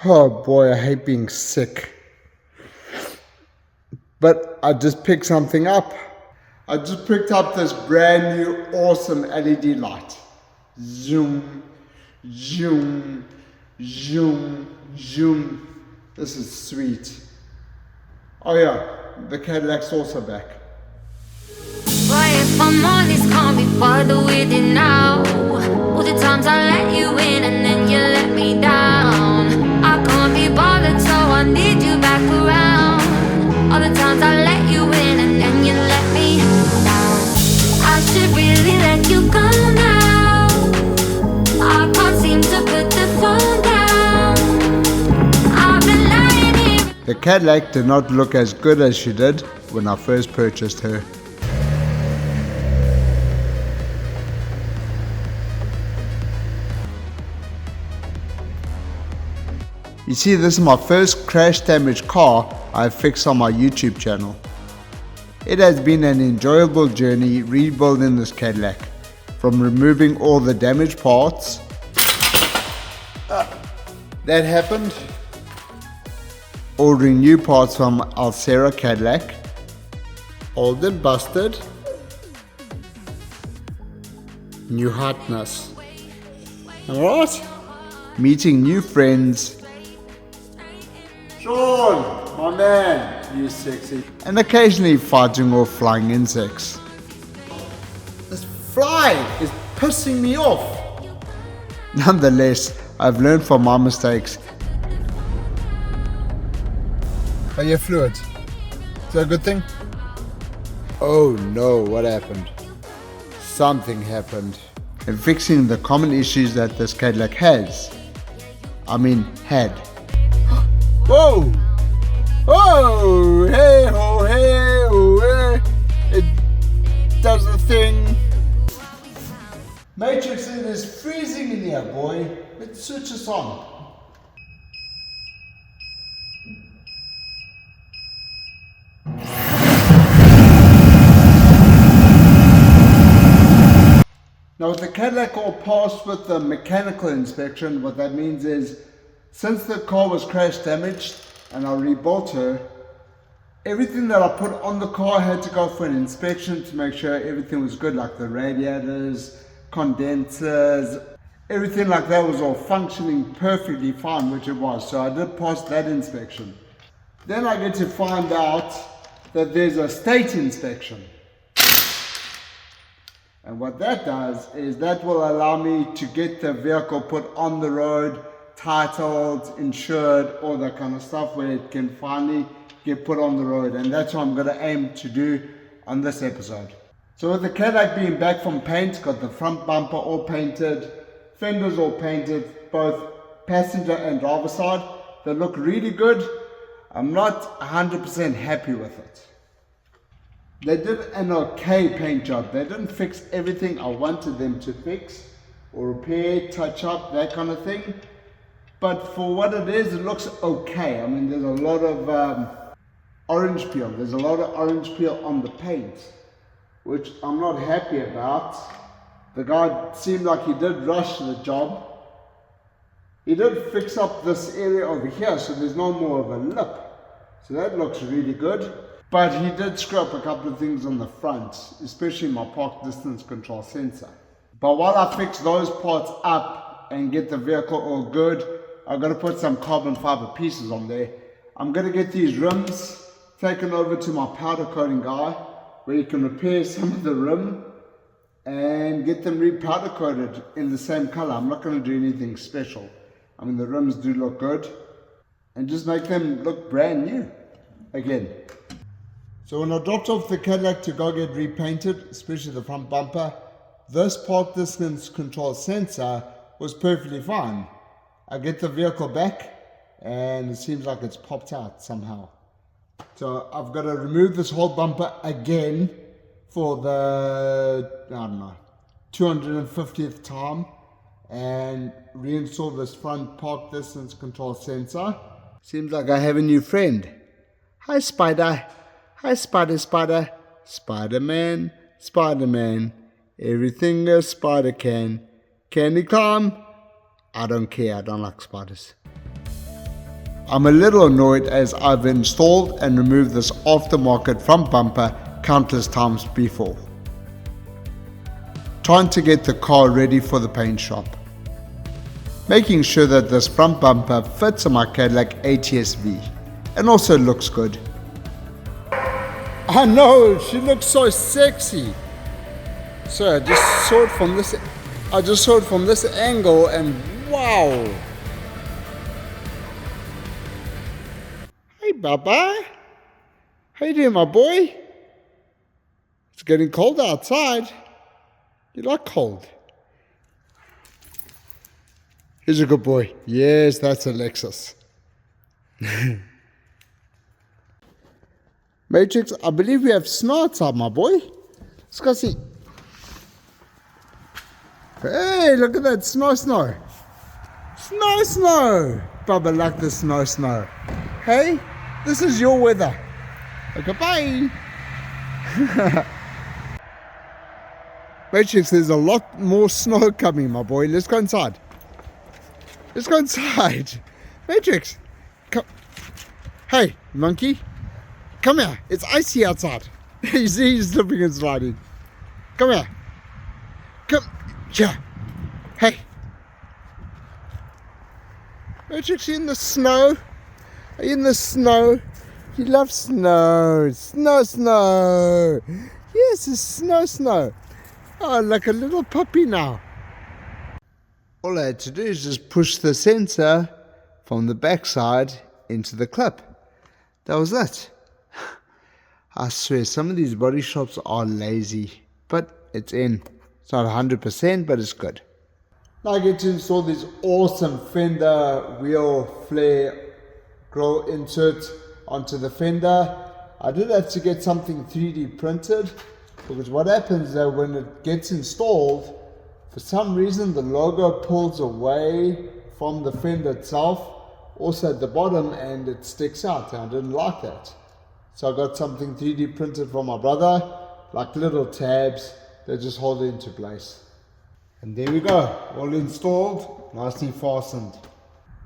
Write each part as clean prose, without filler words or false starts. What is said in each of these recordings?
Oh boy, I hate being sick. But I just picked something up. I just picked up this brand new awesome LED light. Zoom, zoom, zoom, zoom. This is sweet. Oh yeah, the Cadillac's also back. Why if I'm honest, can't be bothered with it now. All the times I let you in and then you let me down. I can't be bothered, so I need you back around. All the times I let you in and then you let me down. I should really let you go now. I can't seem to put the phone down. I've been lying here. The Cadillac did not look as good as she did when I first purchased her. You see, this is my first crash damaged car I've fixed on my YouTube channel. It has been an enjoyable journey rebuilding this Cadillac, from removing all the damaged parts. That happened. Ordering new parts from Alcera Cadillac, old and busted, new hotness. Alright? Meeting new friends. Sean, my man, you sexy. And occasionally fighting or flying insects. This fly is pissing me off. Nonetheless, I've learned from my mistakes. Are you fluid? Is that a good thing? Oh no, what happened? Something happened. And fixing the common issues that this Cadillac has. Had. Whoa! Whoa! Hey ho, hey ho, hey. It does the thing. Matrix, it is freezing in here, boy. Let's switch us on. Now with the Cadillac all passed with the mechanical inspection, what that means is, since the car was crash damaged and I rebuilt her, everything that I put on the car had to go for an inspection to make sure everything was good, like the radiators, condensers, everything like that was all functioning perfectly fine, which it was. So I did pass that inspection. Then I get to find out that there's a state inspection. And what that does is that will allow me to get the vehicle put on the road, titled, insured, all that kind of stuff, where it can finally get put on the road. And that's what I'm going to aim to do on this episode. So with the Cadillac being back from paint, got the front bumper all painted, fenders all painted, both passenger and driver side. They look really good. I'm not 100% happy with it. They did an okay paint job. They didn't fix everything I wanted them to fix or repair, touch up, that kind of thing. But for what it is, it looks okay. There's a lot of orange peel. There's a lot of orange peel on the paint, which I'm not happy about. The guy seemed like he did rush the job. He did fix up this area over here, so there's no more of a lip. So that looks really good. But he did screw up a couple of things on the front, especially my park distance control sensor. But while I fix those parts up and get the vehicle all good, I've got to put some carbon fiber pieces on there. I'm going to get these rims taken over to my powder coating guy, where you can repair some of the rim and get them re-powder coated in the same color. I'm not going to do anything special. The rims do look good, and just make them look brand new again. So when I dropped off the Cadillac to go get repainted, especially the front bumper, this park distance control sensor was perfectly fine. I get the vehicle back and it seems like it's popped out somehow. So I've got to remove this whole bumper again for the, 250th time and reinstall this front park distance control sensor. Seems like I have a new friend. Hi Spider. Hi Spider, Spider. Spider-Man, Spider-Man. Everything a spider can. Can he climb? I don't care, I don't like spiders. I'm a little annoyed as I've installed and removed this aftermarket front bumper countless times before. Trying to get the car ready for the paint shop. Making sure that this front bumper fits on my Cadillac ATS-V and also looks good. I know, she looks so sexy. So I just saw it from this angle and wow. Hey Baba, how you doing my boy? It's getting cold outside. You like cold? He's a good boy. Yes, that's Alexis. Matrix, I believe we have snow outside, my boy. Let's go see. Hey, look at that snow. Snow. Bubba like the snow. Hey, this is your weather. Okay, bye. Matrix, there's a lot more snow coming, my boy. Let's go inside. Matrix, come. Hey, monkey. Come here. It's icy outside. You see, he's slipping and sliding. Come here. Come. Yeah. Hey. Matrix, you in the snow? Are you in the snow? You love snow. Snow. Yes, it's snow. Oh, like a little puppy now. All I had to do is just push the sensor from the backside into the clip. That was it. I swear, some of these body shops are lazy, but it's in. It's not 100%, but it's good. Now I get to install this awesome fender wheel flare grill insert onto the fender. I did have to get something 3D printed, because what happens is that when it gets installed, for some reason the logo pulls away from the fender itself, also at the bottom, and it sticks out, and I didn't like that. So I got something 3D printed from my brother, like little tabs that just hold it into place. And there we go, all installed, nicely fastened.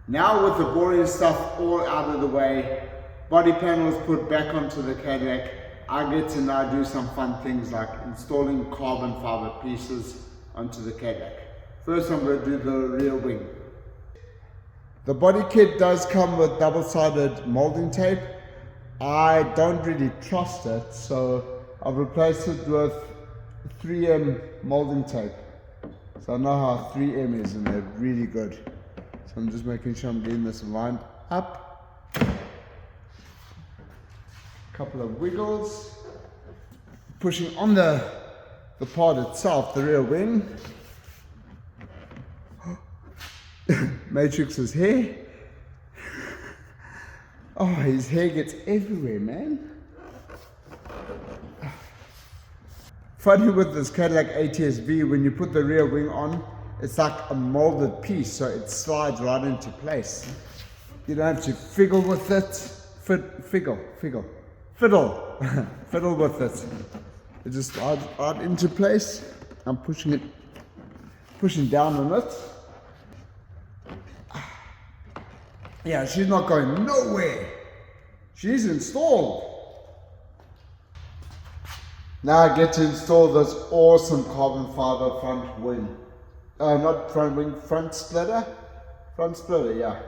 Now with the boring stuff all out of the way, body panels put back onto the Cadillac, I get to now do some fun things like installing carbon fiber pieces onto the Cadillac. First I'm going to do the rear wing. The body kit does come with double-sided molding tape. I don't really trust it, so I've replaced it with 3M molding tape. So I know how 3M is and they're really good. So I'm just making sure I'm getting this lined up. Couple of wiggles. Pushing on the part itself, the rear wing. Matrix's hair. Oh, his hair gets everywhere, man. Funny with this Cadillac ATS-V, when you put the rear wing on, it's like a molded piece, so it slides right into place. You don't have to fiddle with it. Fiddle with it. It just slides right into place. I'm pushing down on it. Yeah, she's not going nowhere. She's installed. Now I get to install this awesome carbon fiber front wing. Not front wing, front splitter. Front splitter, yeah.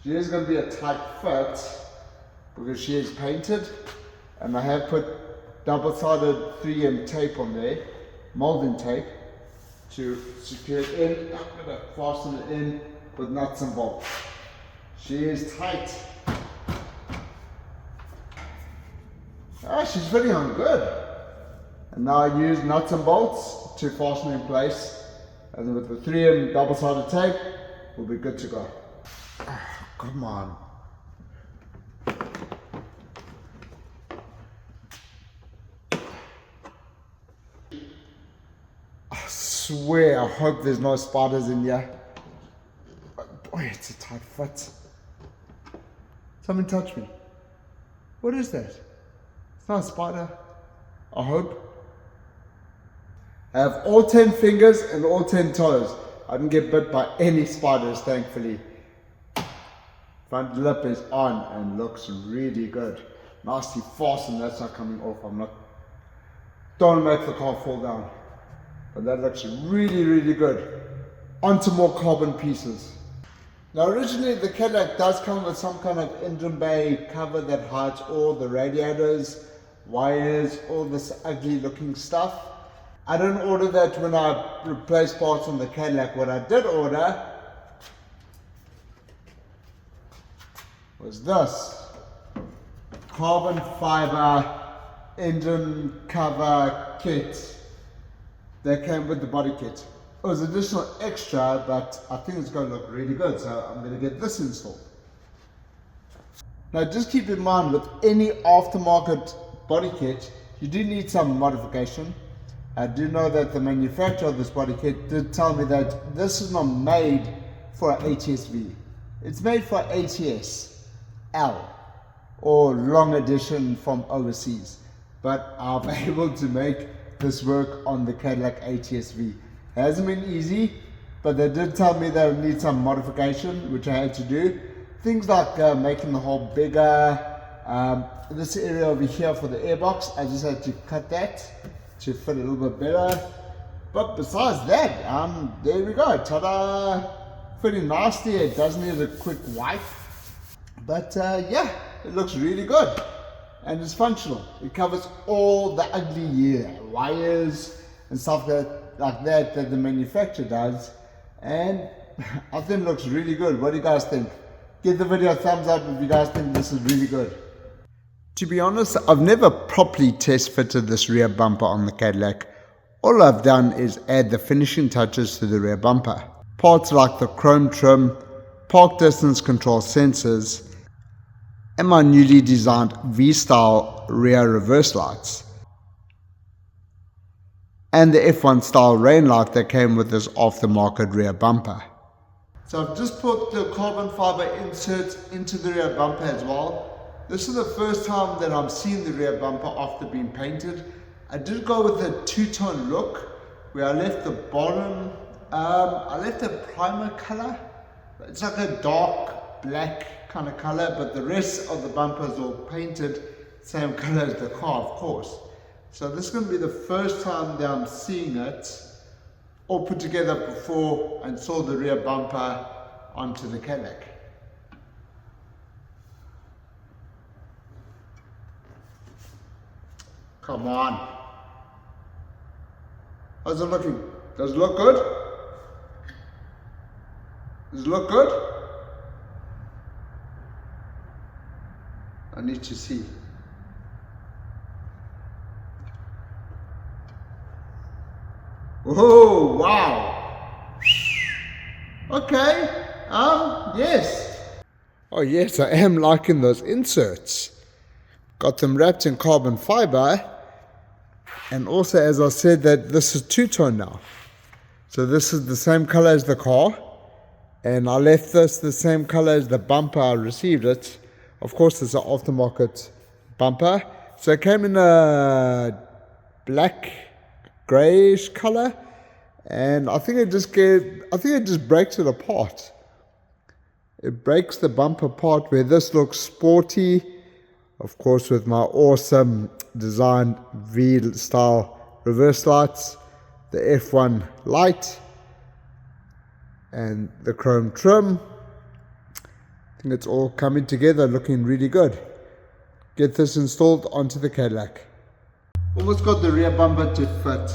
She is going to be a tight fit because she is painted, and I have put double-sided 3M tape on there, molding tape, to secure it in. I'm going to fasten it in with nuts and bolts. She is tight. Ah, she's fitting on good. And now I use nuts and bolts to fasten in place, and with the 3M double-sided tape, we'll be good to go. Come on. I swear, I hope there's no spiders in here. Boy, it's a tight fit. Someone touch me. What is that? It's not a spider. I hope. I have all 10 fingers and all 10 toes. I didn't get bit by any spiders, thankfully. Front lip is on and looks really good. Nasty fasten, that's not coming off. Don't make the car fall down. But that looks really, really good. Onto more carbon pieces. Now originally the Cadillac does come with some kind of engine bay cover that hides all the radiators, wires, all this ugly looking stuff. I didn't order that when I replaced parts on the Cadillac. What I did order was this carbon fiber engine cover kit that came with the body kit. It was additional extra, but I think it's going to look really good, so I'm going to get this installed. Now just keep in mind, with any aftermarket body kit, you do need some modification. I do know that the manufacturer of this body kit did tell me that this is not made for an ATS-V. It's made for ATS-L, or long edition from overseas. But I'm able to make this work on the Cadillac ATS-V. It hasn't been easy, but they did tell me that it needs some modification, which I had to do. Things like making the hole bigger. This area over here for the airbox, I just had to cut that to fit a little bit better. But besides that, there we go. Ta-da! Pretty nasty. It does need a quick wipe. But yeah, it looks really good. And it's functional. It covers all the ugly wires and stuff like that the manufacturer does. And I think it looks really good. What do you guys think? Give the video a thumbs up if you guys think this is really good. To be honest, I've never properly test fitted this rear bumper on the Cadillac. All I've done is add the finishing touches to the rear bumper. Parts like the chrome trim, park distance control sensors, and my newly designed V-style rear reverse lights, and the F1 style rain light that came with this aftermarket rear bumper. So I've just put the carbon fiber inserts into the rear bumper as well. This is the first time that I'm seeing the rear bumper after being painted. I did go with a two-tone look where I left the bottom, I left a primer color. It's like a dark black kind of color, but the rest of the bumper is all painted same color as the car, of course. So this is going to be the first time that I'm seeing it all put together before I installed the rear bumper onto the Cadillac. Come on. How's it looking? Does it look good? Does it look good? I need to see. Oh, wow. Okay. Yes. Oh, yes, I am liking those inserts. Got them wrapped in carbon fiber. And also, as I said, that this is two-tone now. So this is the same color as the car. And I left this the same color as the bumper I received it. Of course, it's an aftermarket bumper. So it came in a black, grayish color. And I think it just breaks it apart. It breaks the bumper apart where this looks sporty. Of course, with my awesome designed V-style reverse lights, the F1 light, and the chrome trim. I think it's all coming together, looking really good. Get this installed onto the Cadillac. Almost got the rear bumper to fit.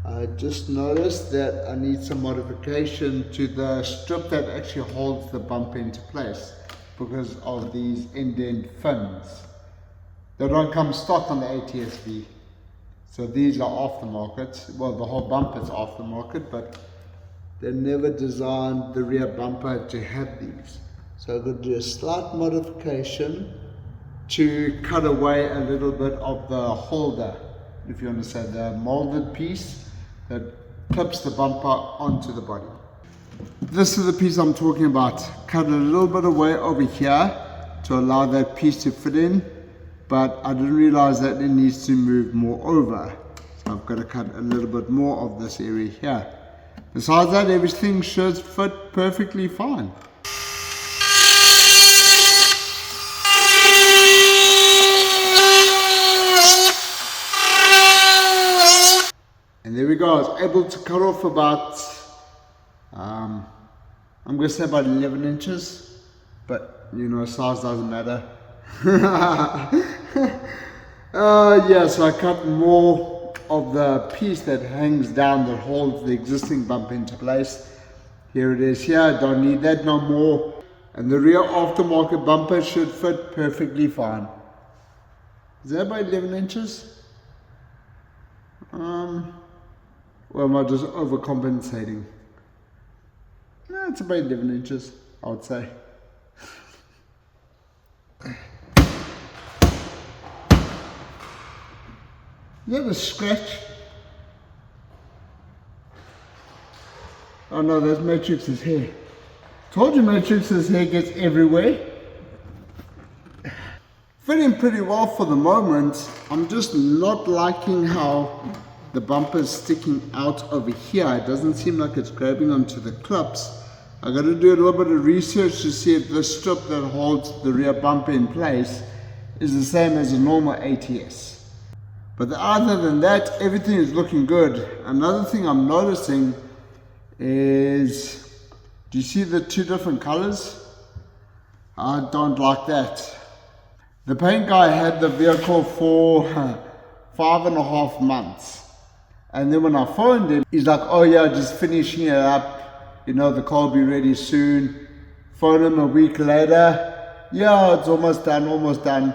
I just noticed that I need some modification to the strip that actually holds the bumper into place, because of these indent fins. They don't come stock on the ATS-V. So these are aftermarket. Well, the whole bumper is aftermarket, but they never designed the rear bumper to have these. So I'm going to do a slight modification to cut away a little bit of the holder, if you understand, the molded piece that clips the bumper onto the body. This is the piece I'm talking about. Cut a little bit away over here to allow that piece to fit in, but I didn't realize that it needs to move more over. So I've got to cut a little bit more of this area here. Besides that, everything should fit perfectly fine. And there we go. I was able to cut off about, I'm going to say about 11 inches, but you know, size doesn't matter. Yeah, so I cut more of the piece that hangs down that holds the existing bumper into place. Here it is here, don't need that no more. And the rear aftermarket bumper should fit perfectly fine. Is that about 11 inches? Or am I just overcompensating? No, it's about 11 inches, I would say. Is that a scratch? Oh no, that's Matrix's hair. Told you Matrix's hair gets everywhere. Fitting pretty well for the moment. I'm just not liking how the bumper is sticking out over here. It doesn't seem like it's grabbing onto the clips. I got to do a little bit of research to see if the strip that holds the rear bumper in place is the same as a normal ATS. But other than that, everything is looking good. Another thing I'm noticing is, do you see the two different colors? I don't like that. The paint guy had the vehicle for 5.5 months. And then when I phoned him, he's like, oh yeah, just finishing it up. You know, the car will be ready soon. Phone him a week later. Yeah, it's almost done.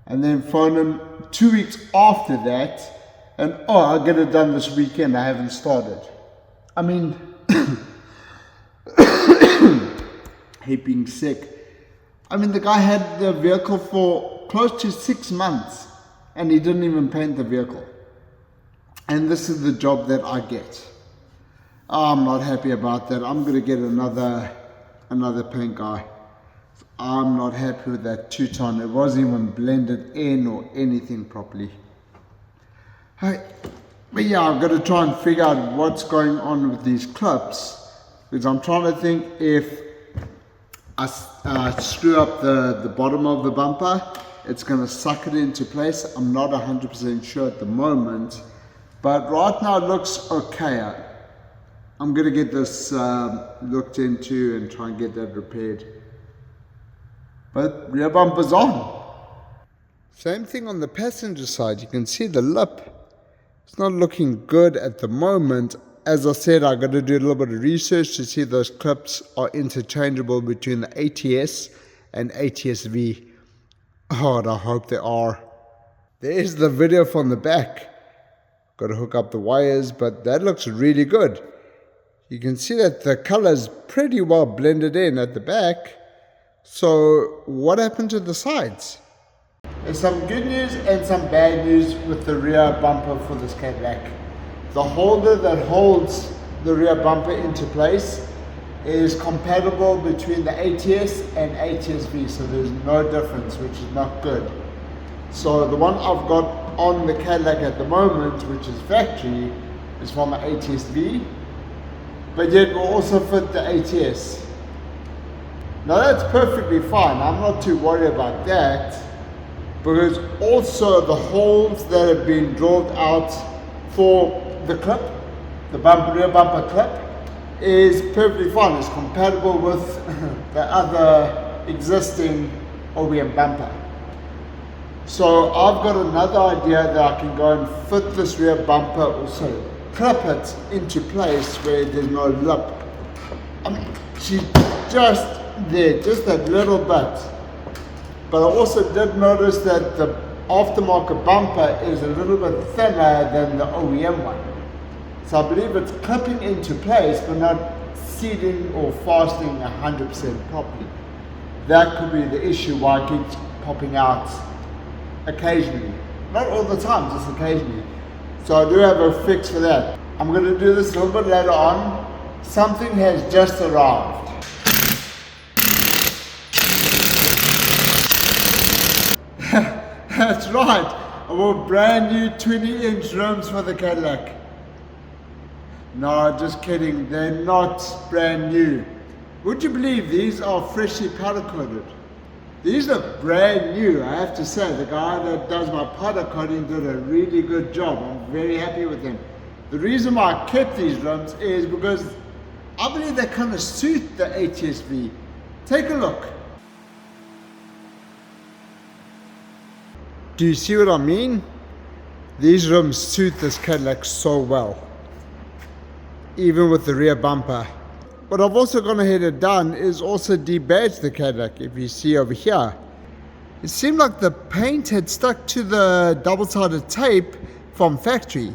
And then phone him 2 weeks after that. And oh, I'll get it done this weekend. I haven't started. I mean, hate being sick. I mean, the guy had the vehicle for close to 6 months. And he didn't even paint the vehicle. And this is the job that I get. I'm not happy about that. I'm going to get another paint guy. I'm not happy with that two-tone. It wasn't even blended in or anything properly. But yeah, I've got to try and figure out what's going on with these clips. Because I'm trying to think if I screw up the bottom of the bumper, it's going to suck it into place. I'm not 100% sure at the moment. But right now it looks okay. I'm going to get this looked into and try and get that repaired. But rear bumper's on. Same thing on the passenger side. You can see the lip. It's not looking good at the moment. As I said, I got to do a little bit of research to see if those clips are interchangeable between the ATS and ATS-V. Oh, and I hope they are. There's the video from the back. Got to hook up the wires, but that looks really good. You can see that the color is pretty well blended in at the back. So what happened to the sides? There's some good news and some bad news with the rear bumper for this Cadillac. The holder that holds the rear bumper into place is compatible between the ATS and ATS-V, so there's no difference, which is not good. So the one I've got on the Cadillac at the moment, which is factory, is from an ATS-V, but yet will also fit the ATS. Now that's perfectly fine. I'm not too worried about that, because also the holes that have been drilled out for the clip, the rear bumper clip, is perfectly fine. It's compatible with the other existing OEM bumper. So I've got another idea that I can go and fit this rear bumper, also clip it into place where there's no lip. I mean, she's just there, just that little bit. But I also did notice that the aftermarket bumper is a little bit thinner than the OEM one. So I believe it's clipping into place but not seating or fastening 100% properly. That could be the issue why it keeps popping out occasionally. Not all the time, just occasionally. So I do have a fix for that. I'm going to do this a little bit later on. Something has just arrived. That's right. I want brand new 20-inch rims for the Cadillac. No, just kidding, they're not brand new. Would you believe these are freshly powder coated? These are brand new, I have to say. The guy that does my powder coating did a really good job. I'm very happy with him. The reason why I kept these rims is because I believe they kind of suit the HSV. Take a look. Do you see what I mean? These rims suit this Cadillac so well. Even with the rear bumper. What I've also gone ahead and done is also debadge the Cadillac. If you see over here, it seemed like the paint had stuck to the double-sided tape from factory.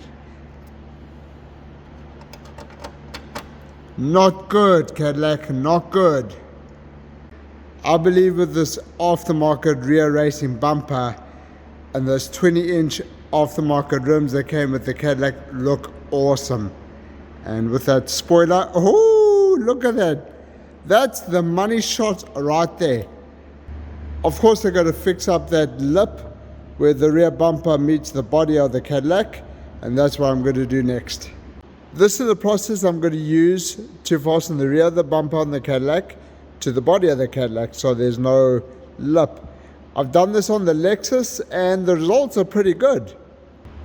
Not good, Cadillac, not good. I believe with this aftermarket rear racing bumper and those 20-inch aftermarket rims that came with the Cadillac look awesome. And with that spoiler, oh, look at that. That's the money shot right there. Of course, they're going to fix up that lip where the rear bumper meets the body of the Cadillac, and that's what I'm going to do next. This is the process I'm going to use to fasten the rear of the bumper on the Cadillac to the body of the Cadillac, so there's no lip. I've done this on the Lexus, and the results are pretty good.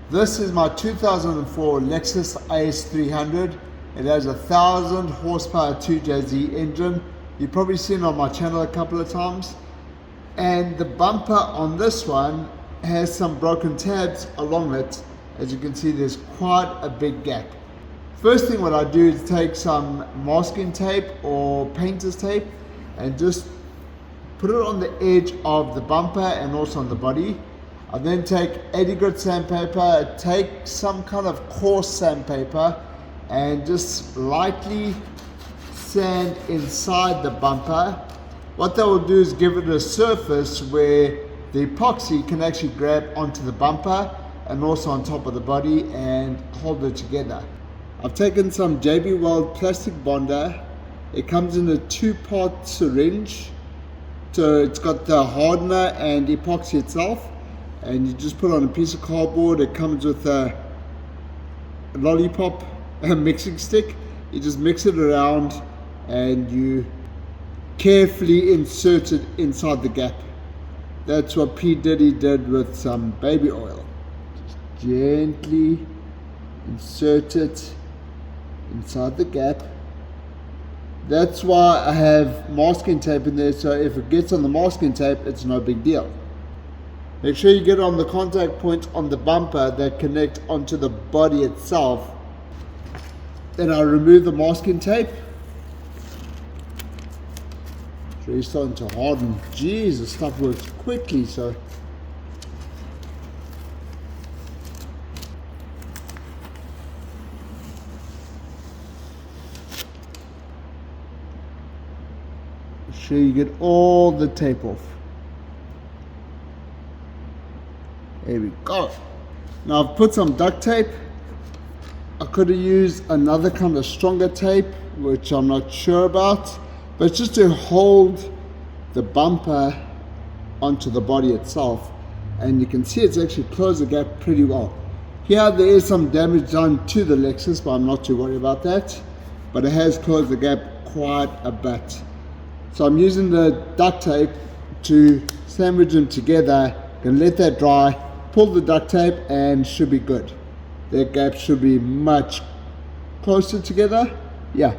This is my 2004 Lexus IS300. It has a 1000 horsepower 2JZ engine. You've probably seen it on my channel a couple of times. And the bumper on this one has some broken tabs along it. As you can see, there's quite a big gap. First thing what I do is take some masking tape or painter's tape and just put it on the edge of the bumper and also on the body. I then take 80 grit sandpaper, take some kind of coarse sandpaper and just lightly sand inside the bumper. What that will do is give it a surface where the epoxy can actually grab onto the bumper and also on top of the body and hold it together. I've taken some JB Weld plastic bonder. It comes in a 2-part syringe. So it's got the hardener and epoxy itself. And you just put on a piece of cardboard. It comes with a lollipop, a mixing stick. You just mix it around and you carefully insert it inside the gap. That's what P. Diddy did with some baby oil. Just gently insert it inside the gap. That's why I have masking tape in there, so if it gets on the masking tape, it's no big deal. Make sure you get on the contact points on the bumper that connect onto the body itself. Then I remove the masking tape. It's really starting to harden. Jeez, the stuff works quickly, so. Make sure you get all the tape off. There we go. Now I've put some duct tape. I could have used another kind of stronger tape, which I'm not sure about, but it's just to hold the bumper onto the body itself. And you can see it's actually closed the gap pretty well. Here there is some damage done to the Lexus, but I'm not too worried about that. But it has closed the gap quite a bit. So I'm using the duct tape to sandwich them together. Gonna let that dry. Pull the duct tape and should be good. Their gaps should be much closer together, yeah,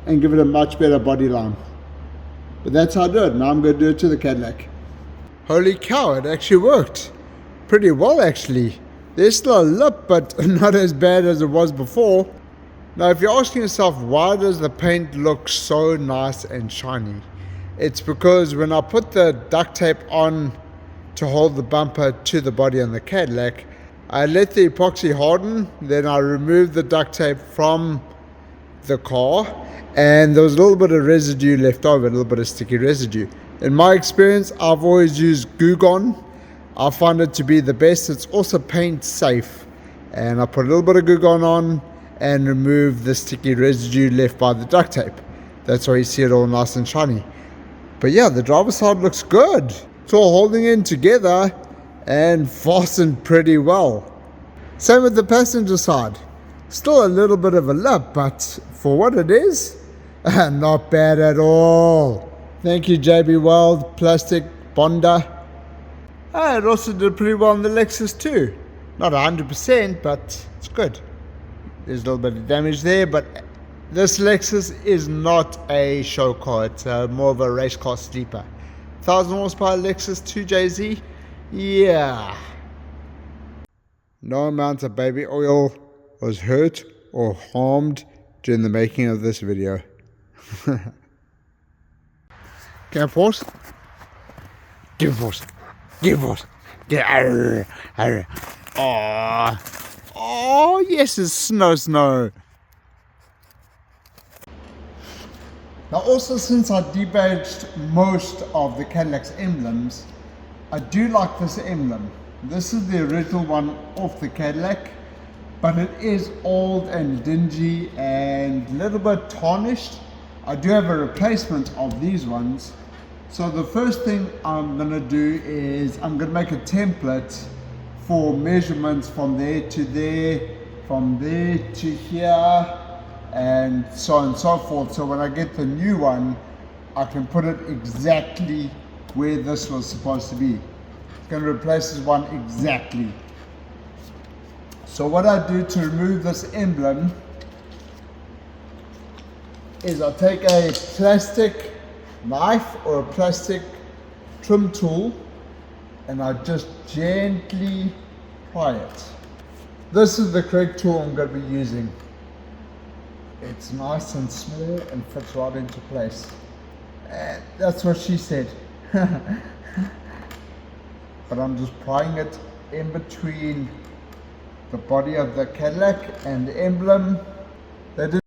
and give it a much better body line. But that's how I do it. Now I'm going to do it to the Cadillac. Holy cow, it actually worked pretty well actually. There's still a lip, but not as bad as it was before. Now if you're asking yourself, why does the paint look so nice and shiny? It's because when I put the duct tape on to hold the bumper to the body on the Cadillac, I let the epoxy harden, then I removed the duct tape from the car, and there was a little bit of residue left over, a little bit of sticky residue. In my experience, I've always used Goo Gone. I find it to be the best. It's also paint safe, and I put a little bit of Goo Gone on and remove the sticky residue left by the duct tape. That's why you see it all nice and shiny. But yeah, the driver's side looks good. It's all holding in together. and fastened pretty well. Same with the passenger side. Still a little bit of a lip, but for what it is, not bad at all. Thank you, JB Weld Plastic Bonder. It also did pretty well on the Lexus too. Not 100%, but it's good. There's a little bit of damage there, but this Lexus is not a show car. It's more of a race car sleeper. 1000 horsepower Lexus 2JZ. Yeah. No amount of baby oil was hurt or harmed during the making of this video. Can I pause? Give a pause. Give a pause. Oh, yes, it's snow. Now also, since I debadged most of the Cadillac's emblems, I do like this emblem. This is the original one off the Cadillac, but it is old and dingy and a little bit tarnished. I do have a replacement of these ones. So the first thing I'm going to do is I'm going to make a template for measurements from there to there, from there to here, and so on and so forth. So when I get the new one, I can put it exactly where this was supposed to be. It's going to replace this one exactly. So what I do to remove this emblem is I take a plastic knife or a plastic trim tool and I just gently pry it. This is the correct tool I'm going to be using. It's nice and small and fits right into place. And that's what she said. But I'm just prying it in between the body of the Cadillac and the emblem. They did